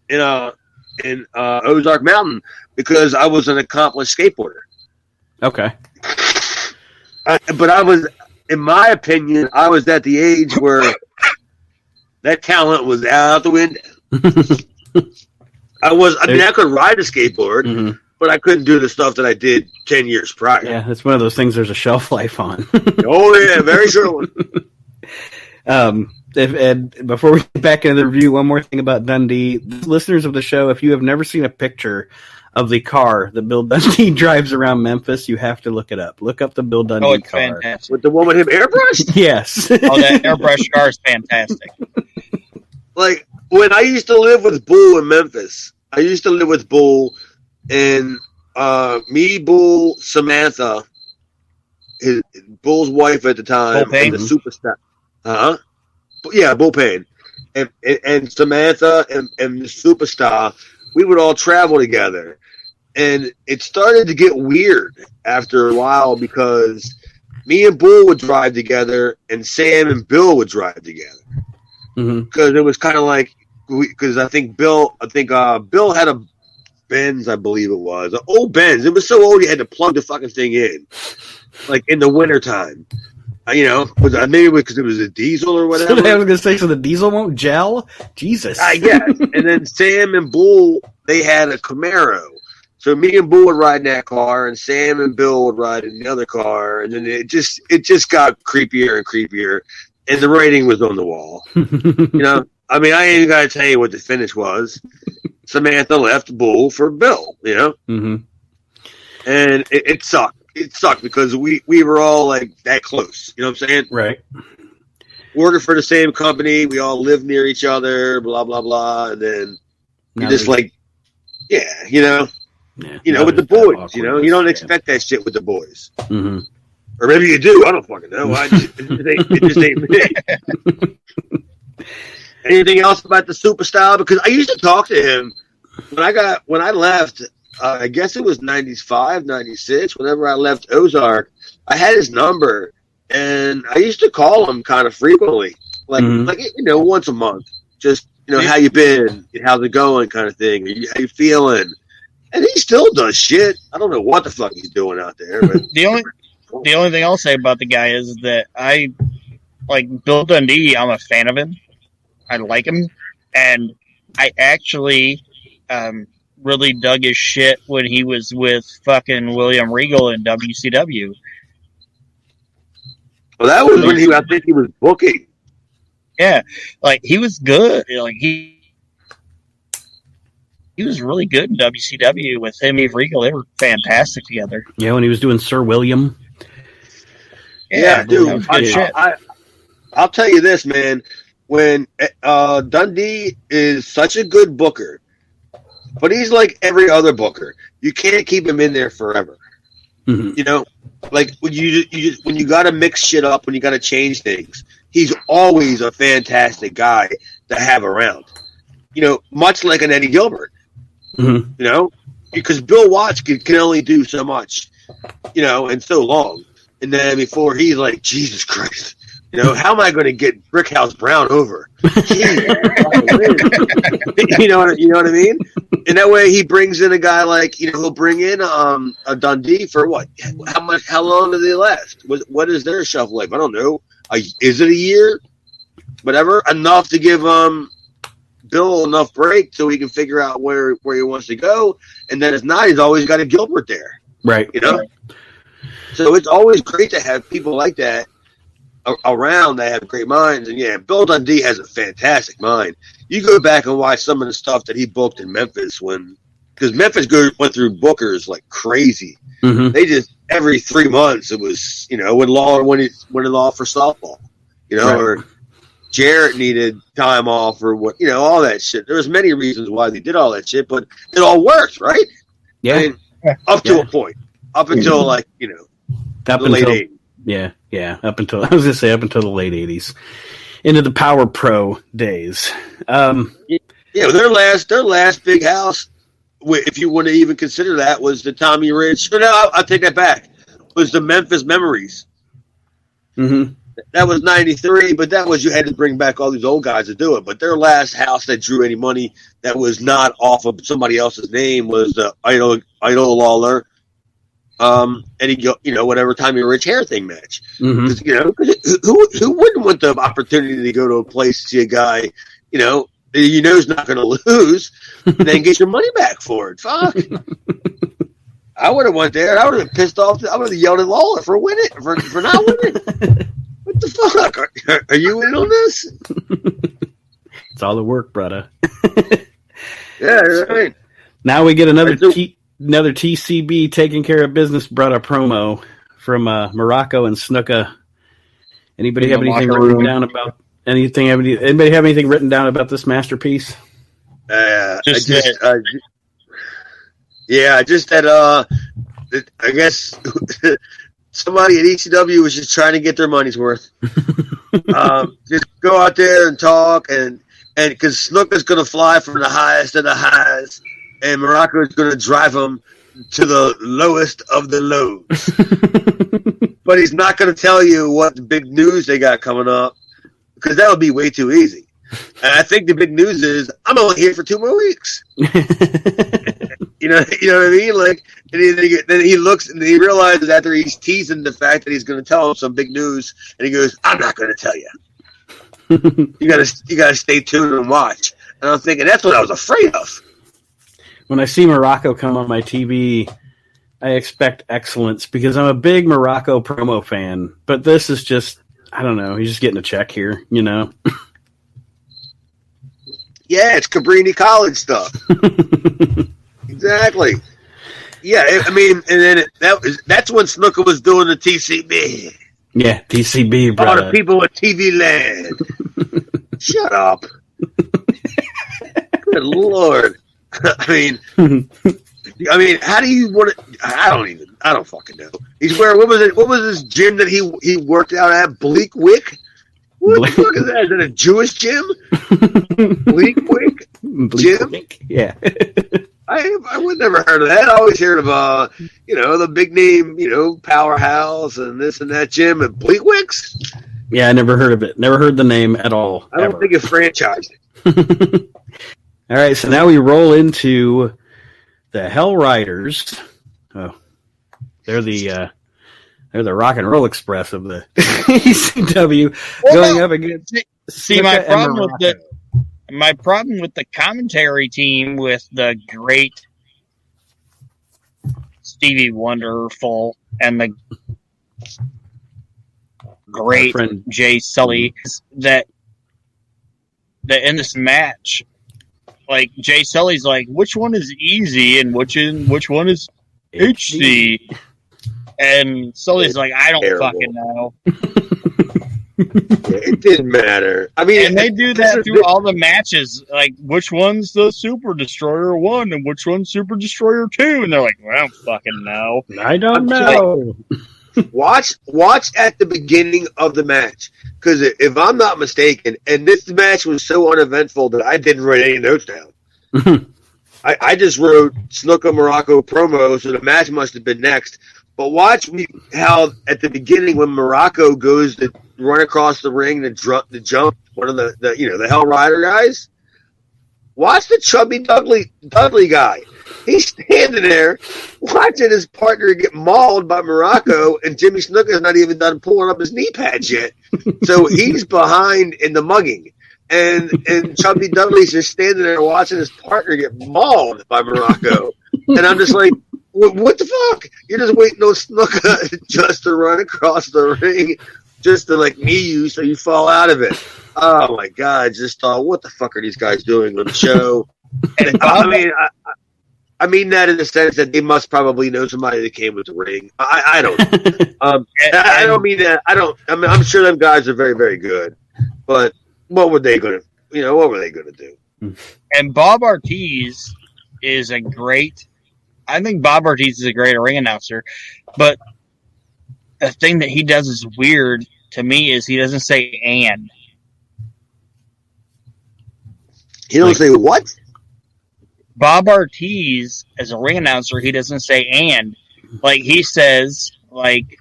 in Ozark Mountain because I was an accomplished skateboarder. Okay. But I was, in my opinion, I was at the age where that talent was out the window. I could ride a skateboard, but I couldn't do the stuff that I did 10 years prior. Yeah, it's one of those things there's a shelf life on. Oh, yeah, very true. And before we get back into the review, one more thing about Dundee. Listeners of the show, if you have never seen a picture of the car that Bill Dundee drives around Memphis, you have to look it up. Look up the Bill Dundee it's car. fantastic. With the one with him airbrushed? Yes. Oh, that airbrush car is fantastic. Like, when I used to live with Bull in Memphis, and me, Bull, Samantha, Bull's wife at the time, and the superstar. Yeah, Bull Payne. And Samantha and the superstar, we would all travel together. And it started to get weird after a while because me and Bull would drive together and Sam and Bill would drive together. Because it was kind of like, because I think Bill had a Benz, I believe it was. An old Benz. It was so old you had to plug the fucking thing in. Like in the wintertime. Maybe because it was a diesel or whatever. I was going to say, so the diesel won't gel? Jesus. I guess. And then Sam and Bull, they had a Camaro. So me and Bull would ride in that car, and Sam and Bill would ride in the other car. And then it just got creepier and creepier. And the writing was on the wall. I mean, I ain't even got to tell you what the finish was. Samantha left Bull for Bill, And it sucked. It sucked because we were all like that close. You know what I'm saying? Right. Working for the same company. We all lived near each other, blah, blah, blah. And then you just like, with the boys, you don't expect that shit with the boys. Or maybe you do. I don't fucking know. It just ain't me. Anything else about the superstar? Because I used to talk to him when I left. I guess it was 95, 96. Whenever I left Ozark, I had his number, and I used to call him kind of frequently, like once a month. Just how you been, how's it going, kind of thing. How you feeling? And he still does shit. I don't know what the fuck he's doing out there. But The only thing I'll say about the guy is that I like Bill Dundee. I'm a fan of him. I like him, and I actually really dug his shit when he was with fucking William Regal in WCW. Well, that was when I think he was booking. Yeah, like he was good. Like he was really good in WCW with him and Regal. They were fantastic together. Yeah, when he was doing Sir William. Yeah, dude. I'll tell you this, man. When Dundee is such a good booker, but he's like every other booker. You can't keep him in there forever. Like when you got to mix shit up, when you got to change things, he's always a fantastic guy to have around. Much like an Eddie Gilbert. Because Bill Watts can only do so much, and so long. And then before he's like, Jesus Christ, how am I going to get Brickhouse Brown over? you know what I mean? And that way he brings in a guy like, he'll bring in a Dundee for what? How long do they last? What is their shelf life? I don't know. Is it a year? Whatever. Enough to give Bill enough break so he can figure out where he wants to go. And then if not, he's always got a Gilbert there. Right. So it's always great to have people like that around that have great minds. And yeah, Bill Dundee has a fantastic mind. You go back and watch some of the stuff that he booked in Memphis because Memphis went through bookers like crazy. They just every 3 months it was when Lawler went off for softball, right. Or Jarrett needed time off or what all that shit. There was many reasons why they did all that shit, but it all worked, right? Yeah, I mean, up to a point, up until like up the late 80s. Yeah, up until the late 80s, into the Power Pro days. Their last big house, if you want to even consider that, was the Tommy Rich. No, I'll take that back. Was the Memphis Memories. That was 93, but that was you had to bring back all these old guys to do it. But their last house that drew any money that was not off of somebody else's name was the Idol Lawler. Any whatever Tommy Rich hair thing match. Who wouldn't want the opportunity to go to a place to see a guy, is not going to lose, and then get your money back for it. Fuck. I would have went there. I would have been pissed off. I would have yelled at Lawler for winning, for not winning. What the fuck? Are you in on this? It's all the work, brother. Yeah, right. Now we get another another TCB taking care of business brought a promo from Morocco and Snuka. Anybody have anything written down about anything? Anybody have anything written down about this masterpiece? Just that I guess somebody at ECW was just trying to get their money's worth. Just go out there and talk, and because Snuka's going to fly from the highest of the highs, and Morocco is going to drive him to the lowest of the lows. But he's not going to tell you what the big news they got coming up, because that would be way too easy. And I think the big news is I'm only here for 2 more weeks. You know what I mean? Like, and then he looks and he realizes after he's teasing the fact that he's going to tell him some big news, and he goes, "I'm not going to tell you. You gotta stay tuned and watch." And I'm thinking that's what I was afraid of. When I see Morocco come on my TV, I expect excellence because I'm a big Morocco promo fan. But this is just, I don't know, he's just getting a check here, you know? Yeah, it's Cabrini College stuff. Exactly. Yeah, I mean, and then that's when Snuka was doing the TCB. Yeah, TCB, All brother. the people at TV Land. Shut up. Good Lord. I mean, how do you want to? I don't fucking know. He's wearing what was this gym that he worked out at? Bleak Wick. What the fuck is that? Is that a Jewish gym? Bleak Wick gym? Yeah. I would never heard of that. I always heard of the big name, Powerhouse and this and that gym and Bleak Wicks. Yeah, I never heard of it. Never heard the name at all. I don't think it franchised it. All right, so now we roll into the Hell Riders. Oh, they're the Rock and Roll Express of the ECW going up against. See, my problem with the commentary team with the great Stevie Wonderful and the great Jay Sully is that in this match, like Jay Sully's like, which one is easy and which one is HC? And Sully's like, I don't fucking know. It didn't matter. I mean, and they do that through all the matches. Like, which one's the Super Destroyer 1 and which one's Super Destroyer 2? And they're like, well, I don't fucking know. I don't know. Watch at the beginning of the match, because if I'm not mistaken, and this match was so uneventful that I didn't write any notes down. I just wrote Snuka Morocco promo, so the match must have been next. But watch how at the beginning when Morocco goes to run across the ring to jump one of the Hell Rider guys. Watch the chubby Dudley guy. He's standing there watching his partner get mauled by Morocco, and Jimmy Snuka's not even done pulling up his knee pads yet. So he's behind in the mugging. And Chubby Dudley's just standing there watching his partner get mauled by Morocco. And I'm just like, what the fuck? You're just waiting on Snuka just to run across the ring just to knee you so you fall out of it. Oh my God, just thought, what the fuck are these guys doing on the show? And, I mean that in the sense that they must probably know somebody that came with the ring. I don't. I don't mean that. I'm sure them guys are very, very good, but what were they going to do? And Bob Ortiz is a great. I think Bob Ortiz is a great ring announcer, but the thing that he does is weird to me is he doesn't say "and." He don't say what? Bob Ortiz, as a ring announcer, he doesn't say "and." Like, he says, like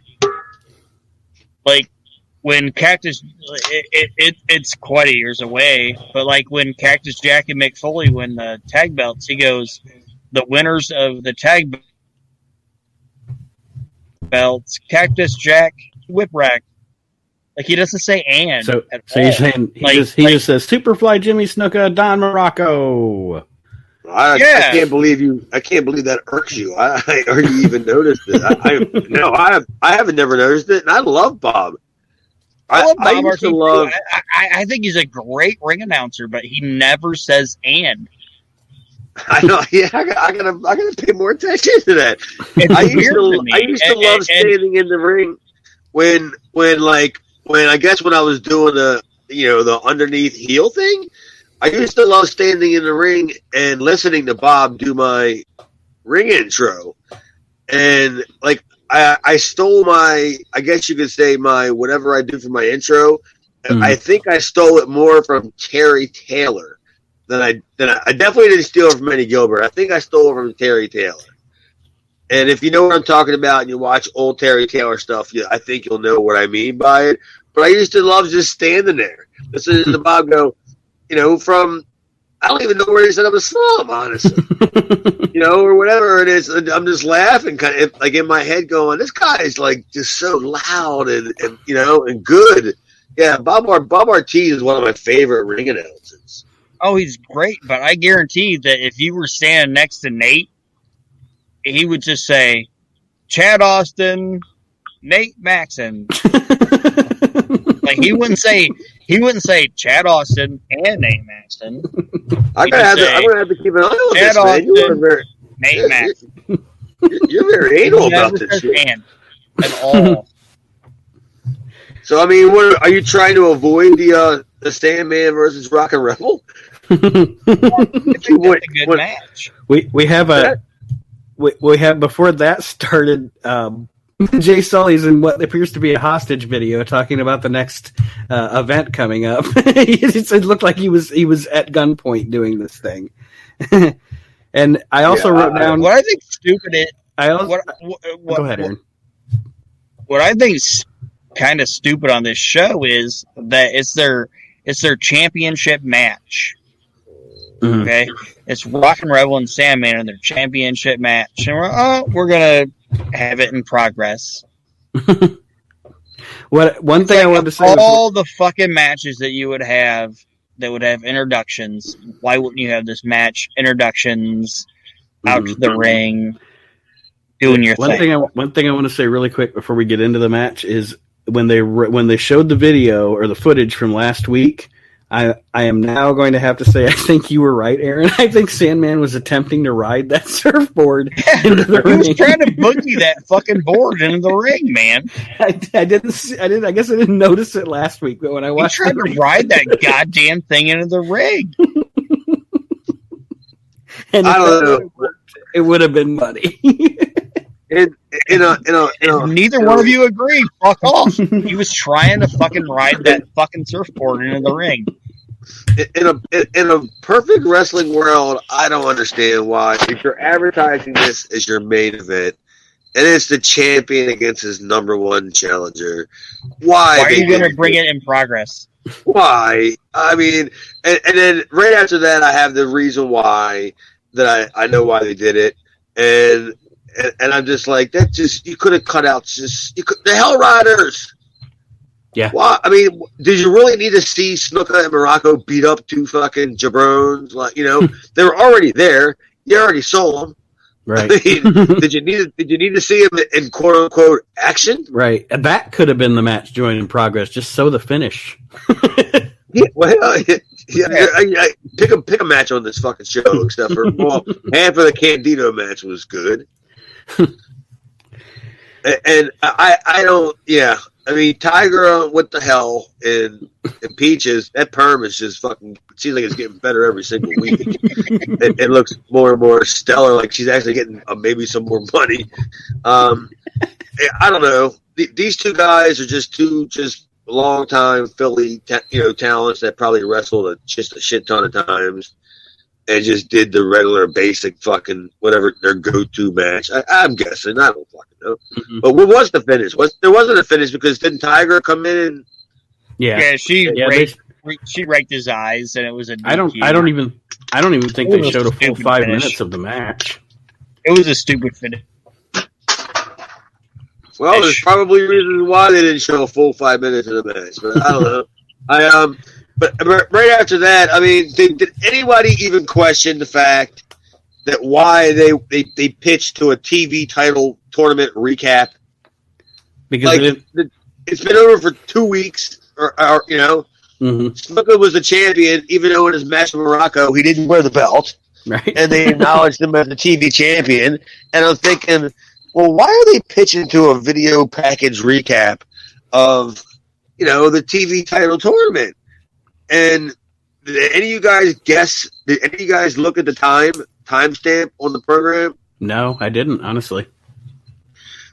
when Cactus, it's quite a years away, but like when Cactus Jack and Mick Foley win the tag belts, he goes, the winners of the tag belts, Cactus Jack, Whipwreck. Like, he doesn't say "and." So you're saying he just says Superfly Jimmy Snuka, Don Morocco. I can't believe you. I can't believe that irks you. I already even noticed it. I haven't never noticed it, and I love Bob. I used to love. I think he's a great ring announcer, but he never says "and." I know. Yeah, I gotta pay more attention to that. I used to love standing in the ring when I guess when I was doing the underneath heel thing. I used to love standing in the ring and listening to Bob do my ring intro, and like I stole I guess you could say my whatever I do for my intro. Mm-hmm. I think I stole it more from Terry Taylor. I definitely didn't steal it from Eddie Gilbert. I think I stole it from Terry Taylor. And if you know what I'm talking about and you watch old Terry Taylor stuff, I think you'll know what I mean by it. But I used to love just standing there, listening to Bob go, from I don't even know where he said I was from, honestly, or whatever it is. I'm just laughing, kind of like in my head, going, "This guy is like just so loud and and good." Yeah, Bob Ortiz is one of my favorite ring announcers. Oh, he's great, but I guarantee that if you were standing next to Nate, he would just say, Chad Austin, Nate Maxon. Like he wouldn't say Chad Austin and Nate Maxon. I'm gonna have to keep an eye on Chad this, man. You are very Nate Maxon. You're very anal about this shit. At all. So I mean, what are you trying to avoid the Sandman versus Rock and Rebel? I think that's a good match. We have we have before that started. Jay Sully's in what appears to be a hostage video talking about the next event coming up. It looked like he was at gunpoint doing this thing. And I also wrote down what I think stupid is. Go ahead, Aaron. What I think is kind of stupid on this show is that it's their championship match. Mm-hmm. Okay, it's Rock and Rebel and Sandman in their championship match, and we're gonna have it in progress. One thing I wanted to say: all the fucking matches that you would have that would have introductions. Why wouldn't you have this match introductions out to the ring, doing your thing? One thing I want to say really quick before we get into the match is when they showed the video or the footage from last week. I am now going to have to say I think you were right, Aaron. I think Sandman was attempting to ride that surfboard into the ring. He was trying to boogie that fucking board into the ring, man. I guess I didn't notice it last week, but when I watched, he tried to ride that goddamn thing into the ring. And I don't know. It would have been muddy. Neither one of you agree. Fuck off. He was trying to fucking ride that fucking surfboard into the ring. In a perfect wrestling world, I don't understand why, if you're advertising this as your main event, and it's the champion against his number one challenger, why are you going to bring it in progress? Why? I mean, and then right after that, I have the reason why that I know why they did it, and I'm just like, that just, you could have cut out the Hell Riders. Yeah. Why? I mean, did you really need to see Snuka and Morocco beat up two fucking jabrones? Like, they were already there. You already saw them. Right. I mean, did you need to see them in quote unquote action? Right. That could have been the match joined in progress. Just so the finish. Pick a match on this fucking show, except for half of the Candido match was good. And I don't. Yeah, I mean, Tiger, what the hell? And Peaches, that perm is just fucking. It seems like it's getting better every single week. It looks more and more stellar. Like she's actually getting maybe some more money. I don't know. These two guys are just long time Philly, talents that probably wrestled just a shit ton of times. And just did the regular basic fucking whatever their go-to match. I'm guessing. I don't fucking know. Mm-hmm. But what was the finish? There wasn't a finish because didn't Tiger come in and... Yeah, she raked his eyes and it was a DQ. I don't even think they showed a full 5 minutes of the match. It was a stupid finish. Well, there's probably reasons why they didn't show a full 5 minutes of the match, but I don't know. But right after that, I mean, did anybody even question the fact that why they pitched to a TV title tournament recap? Because it's been over for 2 weeks, or mm-hmm. Snuka was the champion, even though in his match with Morocco he didn't wear the belt. Right. And they acknowledged him as the TV champion. And I'm thinking, well, why are they pitching to a video package recap of, the TV title tournament? And did any of you guys guess? Did any of you guys look at the timestamp on the program? No, I didn't, honestly.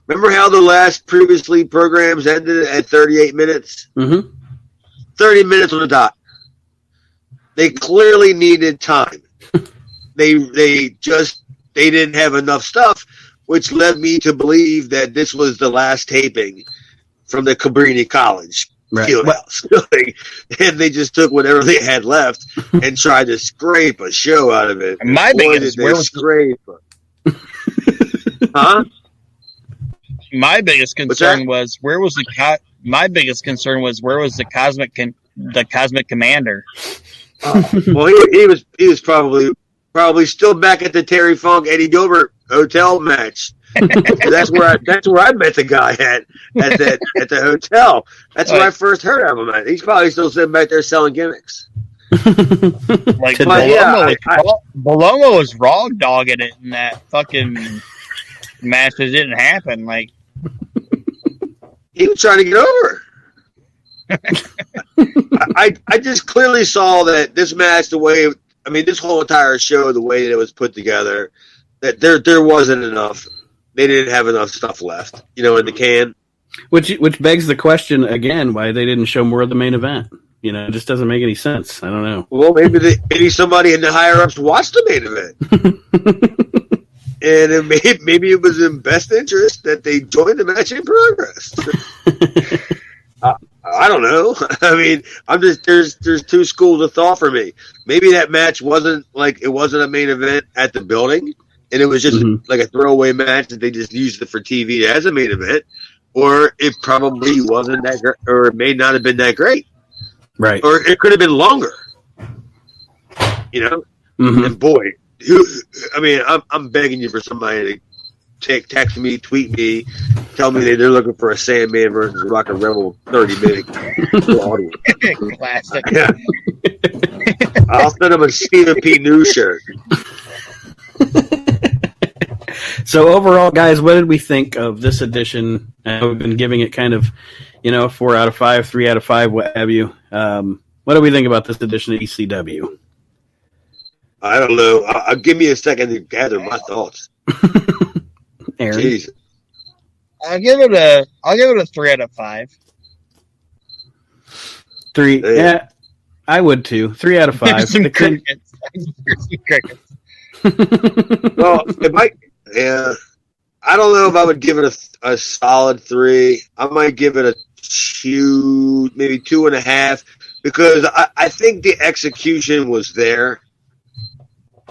Remember how the last previously programs ended at 38 minutes? Mm-hmm. 30 minutes on the dot. They clearly needed time. They didn't have enough stuff, which led me to believe that this was the last taping from the Cabrini College Fieldhouse. And they just took whatever they had left and tried to scrape a show out of it. My biggest Huh? My biggest concern was where was the Cosmic Commander? Well, he was probably still back at the Terry Funk Eddie Gilbert hotel match. that's where I met the guy at the hotel. That's where I first heard of him. He's probably still sitting back there selling gimmicks. Like Bellomo was raw dogging it in that fucking match that didn't happen. Like he was trying to get over. I just clearly saw that this match, this whole entire show, the way that it was put together, that there wasn't enough. They didn't have enough stuff left, in the can. Which begs the question again, why they didn't show more of the main event. It just doesn't make any sense. I don't know. Well, maybe somebody in the higher ups watched the main event. And maybe it was in best interest that they joined the match in progress. I don't know. There's two schools of thought for me. Maybe that match wasn't a main event at the building, and it was just like a throwaway match that they just used it for TV as a main event, or it probably wasn't that great, or it may not have been that great, right? Or it could have been longer. And boy, I'm begging you for somebody to text me, tweet me, tell me that they're looking for a Sandman versus Rock and Rebel 30-minute audience. Classic. Yeah. I'll send them a Stephen P. News shirt. So overall, guys, what did we think of this edition? We've been giving it kind of, 4 out of 5, 3 out of 5, what have you. What do we think about this edition of ECW? I don't know. Give me a second to gather my thoughts. Aron? Jeez. I'll give it a 3 out of 5. 3. Yeah, I would too. 3 out of 5. There's some crickets. Well, it might. Yeah, I don't know if I would give it a solid 3. I might give it a 2, maybe 2.5, because I think the execution was there.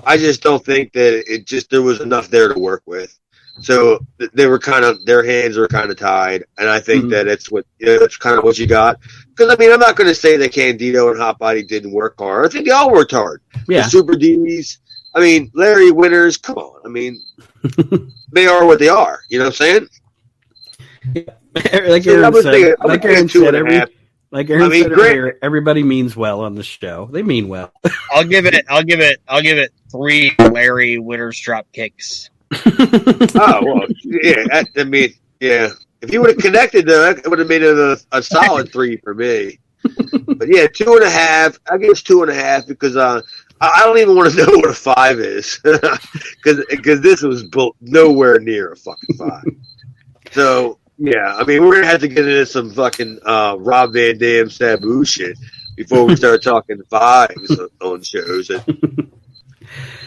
I just don't think that there was enough there to work with. So their hands were kind of tied, and I think that it's kind of what you got. Because I'm not going to say that Candido and Hot Body didn't work hard. I think they all worked hard. Yeah. The Super D's. Larry Winters. Come on. They are what they are. You know what I'm saying? Like Aron said earlier, everybody means well on the show. They mean well. I'll give it 3 Larry Winters drop kicks. Oh well, yeah. Yeah. If you would have connected, it would have made it a solid 3 for me. But yeah, 2.5. I guess 2.5 because I don't even want to know what a 5 is because this was nowhere near a fucking 5. So yeah, we're gonna have to get into some fucking Rob Van Dam Sabu shit before we start talking 5s on shows.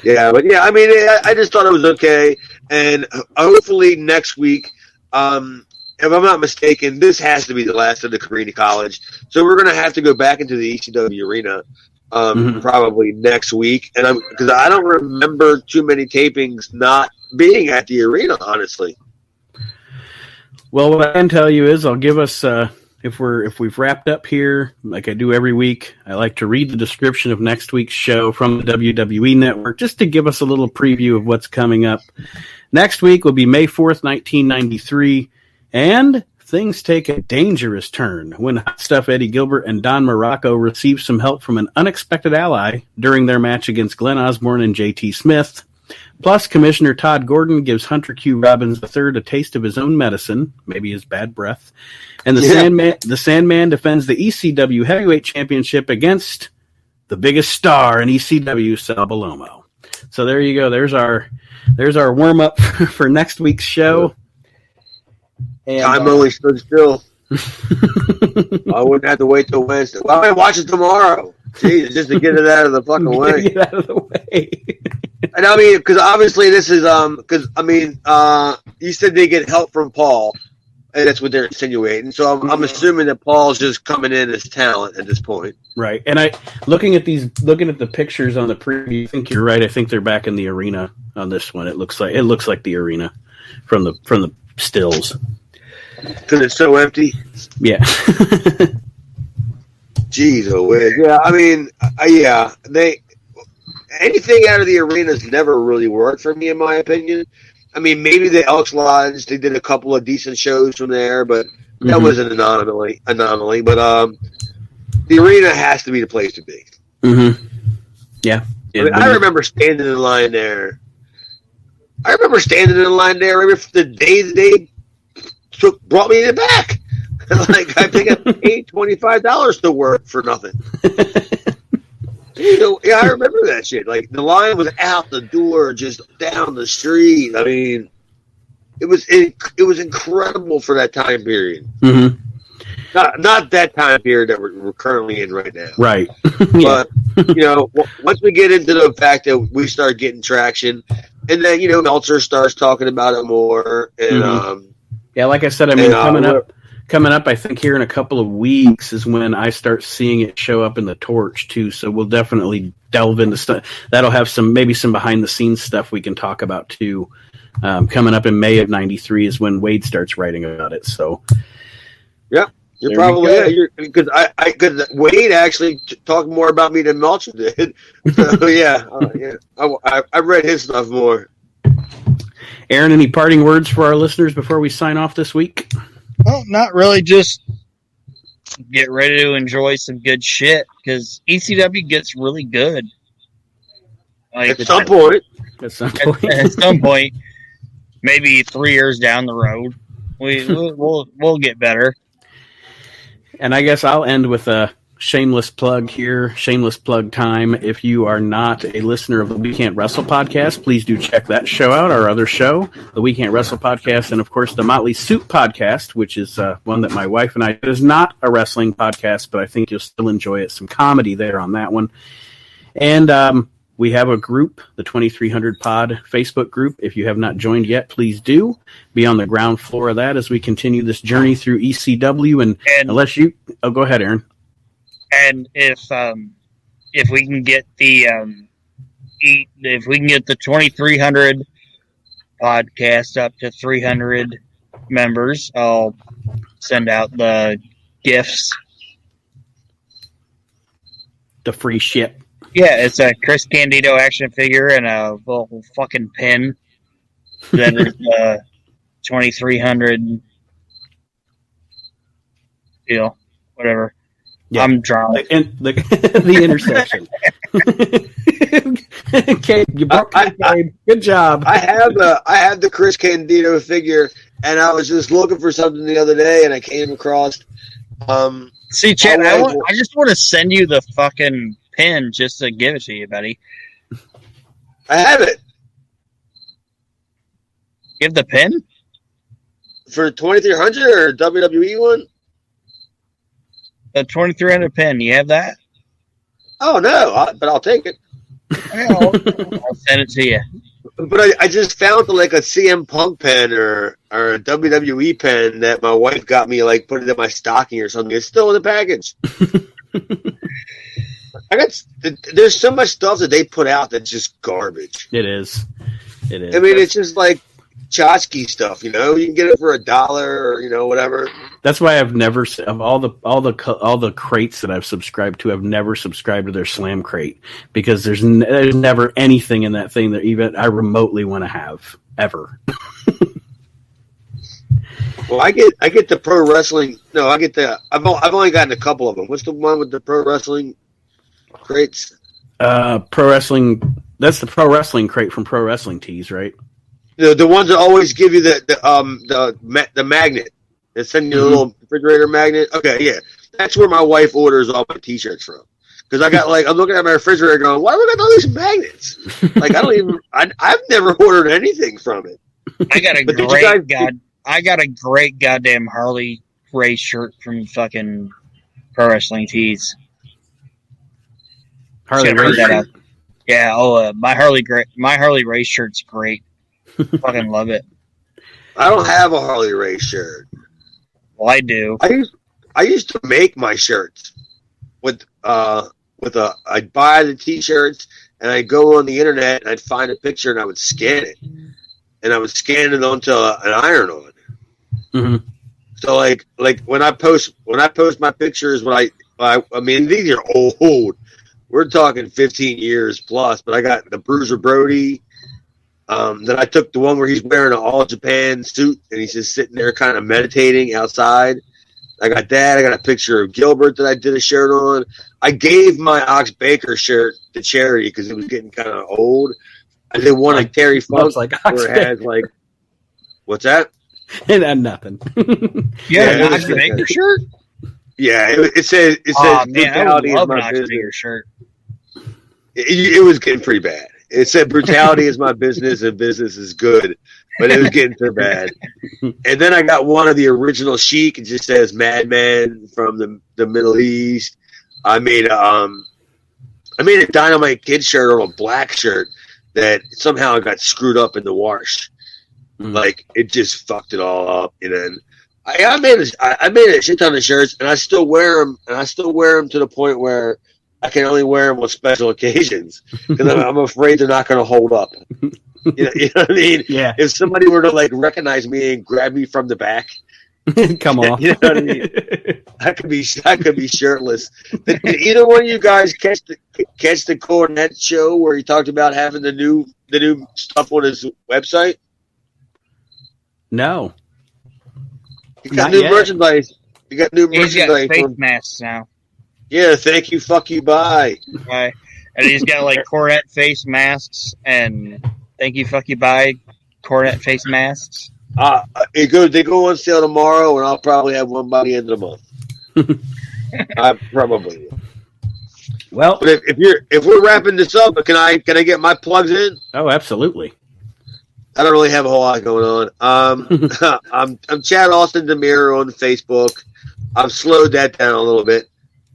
Yeah, but yeah, I just thought it was okay, and hopefully next week, if I'm not mistaken, this has to be the last of the Cabrini College, so we're gonna have to go back into the ECW arena probably next week, and because I don't remember too many tapings not being at the arena, honestly. Well, what I can tell you is I'll give us if we've wrapped up here, like I do every week, I like to read the description of next week's show from the WWE Network just to give us a little preview of what's coming up. Next week will be May 4th, 1993, and things take a dangerous turn when Hot Stuff Eddie Gilbert and Don Morocco receive some help from an unexpected ally during their match against Glenn Osborne and J.T. Smith. Plus, Commissioner Todd Gordon gives Hunter Q. Robbins III a taste of his own medicine, maybe his bad breath. And the Sandman defends the ECW Heavyweight Championship against the biggest star in ECW, Sal Balomo. So there you go. There's our warm-up for next week's show. And, time only stood still. I wouldn't have to wait till Wednesday. Well, I might watch it tomorrow. Jesus, just to get it out of the fucking way. Get out of the way. And I mean, because obviously this is you said they get help from Paul, and that's what they're insinuating. So I'm assuming that Paul's just coming in as talent at this point, right? And looking at the pictures on the preview, I think you're right. I think they're back in the arena on this one. It looks like the arena from the stills because it's so empty. Yeah. Jeez, oh wait. Yeah, I mean, anything out of the arenas never really worked for me, in my opinion. I mean, maybe the Elks Lodge, they did a couple of decent shows from there, but that was an anomaly. But the arena has to be the place to be. Mm-hmm. Yeah. I remember standing in line there. Remember the day they brought me in the back. Like, I think I paid $25 to work for nothing. Yeah, I remember that shit. Like, the line was out the door, just down the street. I mean, it was incredible for that time period. Mm-hmm. Not that time period that we're currently in right now. Right. But, once we get into the fact that we start getting traction, and then, Meltzer starts talking about it more. And, yeah, like I said, I mean, coming up, I think here in a couple of weeks is when I start seeing it show up in the Torch too. So we'll definitely delve into stuff. That'll have maybe some behind the scenes stuff we can talk about too. Coming up in May of '93 is when Wade starts writing about it. So, yeah, you're probably because Wade actually talked more about me than Melcher did. So yeah, I read his stuff more. Aron, any parting words for our listeners before we sign off this week? Well, not really. Just get ready to enjoy some good shit because ECW gets really good. Like, at some point. At some point, maybe 3 years down the road, we'll get better. And I guess I'll end with a shameless plug here. Shameless plug time. If you are not a listener of the We Can't Wrestle podcast, please do check that show out, our other show, the We Can't Wrestle podcast, and of course the Motley Soup podcast, which is one that my wife and I, it is not a wrestling podcast, but I think you'll still enjoy it. Some comedy there on that one. And we have a group, the 2300 Pod Facebook group. If you have not joined yet, please do be on the ground floor of that as we continue this journey through ECW. And unless you, go ahead, Aron. And if we can get the 2300 podcast up to 300 members, I'll send out the gifts. The free shit. Yeah, it's a Chris Candido action figure and a little fucking pin. That is 2300 deal, whatever. Yeah. I'm drunk. The intersection. Okay, you broke good job. I have the Chris Candido figure, and I was just looking for something the other day, and I came across. See, Chad, I just want to send you the fucking pin just to give it to you, buddy. I have it. You have the pin for 2300 or WWE one. The 2300 pin, you have that? Oh, no, but I'll take it. I'll send it to you. But I just found like a CM Punk pen or a WWE pen that my wife got me, like put it in my stocking or something. It's still in the package. There's so much stuff that they put out that's just garbage. It is. I mean, it's just like tchotchke stuff, you can get it for $1 or whatever. That's why I've never, of all the crates that I've subscribed to, I've never subscribed to their Slam crate because there's never anything in that thing that even I remotely want to have ever. Well, I get the pro wrestling. No, I get the. I've only gotten a couple of them. What's the one with the pro wrestling crates? Pro wrestling. That's the pro wrestling crate from Pro Wrestling Tees, right? The ones that always give you the magnet. They send you a little refrigerator magnet. Okay, yeah, that's where my wife orders all my T-shirts from. Because I got I'm looking at my refrigerator going, why do we got all these magnets? Like I've never ordered anything from it. I got a great goddamn Harley Race shirt from fucking Pro Wrestling Tees. Harley Race shirt? Yeah, my Harley Race shirt's great. Fucking love it. I don't have a Harley Race shirt. Well, I do. I used to make my shirts I'd buy the T-shirts and I'd go on the internet and I'd find a picture and I would scan it, and I would scan it onto an iron-on. Mm-hmm. So like when I post my pictures, I mean these are old. We're talking 15 years plus, but I got the Bruiser Brody. Then I took the one where he's wearing an All Japan suit and he's just sitting there kind of meditating outside. I got that. I got a picture of Gilbert that I did a shirt on. I gave my Ox Baker shirt to charity because it was getting kind of old. I did one like Terry Funk where it has like, what's that? It had nothing. Yeah, Ox Baker shirt. Yeah, it says brutality is my business. Shirt. It was getting pretty bad. It said brutality is my business and business is good, but it was getting so bad. And then I got one of the original Chic. It just says Madman from the Middle East. I made a Dynamite Kid shirt on a black shirt that somehow got screwed up in the wash. Like it just fucked it all up. And then I made a shit ton of shirts, and I still wear them. And I still wear them to the point where I can only wear them on special occasions because I'm afraid they're not going to hold up. You know what I mean? Yeah. If somebody were to like recognize me and grab me from the back, come on. You know what I mean? I could be shirtless. Did either one of you guys catch the Cornette show where he talked about having the new stuff on his website? No. He got new merchandise. He got new merchandise. He's got face masks now. Yeah, thank you, fuck you, bye. Right. And he's got like Cornette face masks and thank you, fuck you, bye Cornette face masks. They go on sale tomorrow, and I'll probably have one by the end of the month. I probably will. Well, but if we're wrapping this up, can I get my plugs in? Oh, absolutely. I don't really have a whole lot going on. I'm Chad Austin Demir on Facebook. I've slowed that down a little bit.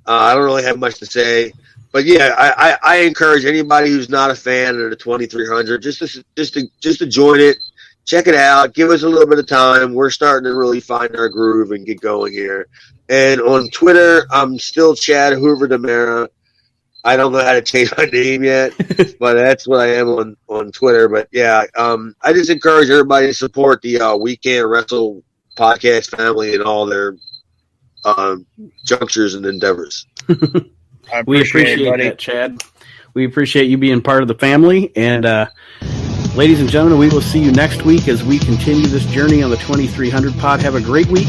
I don't really have much to say, but yeah, I encourage anybody who's not a fan of the 2300 just to join it, check it out, give us a little bit of time. We're starting to really find our groove and get going here. And on Twitter, I'm still Chad Hoover Demera. I don't know how to change my name yet, but that's what I am on Twitter. But yeah, I just encourage everybody to support the We Can't Wrestle podcast family and all their junctures and endeavors. We appreciate that, Chad. We appreciate you being part of the family. And ladies and gentlemen, we will see you next week as we continue this journey on the 2300 pod. Have a great week.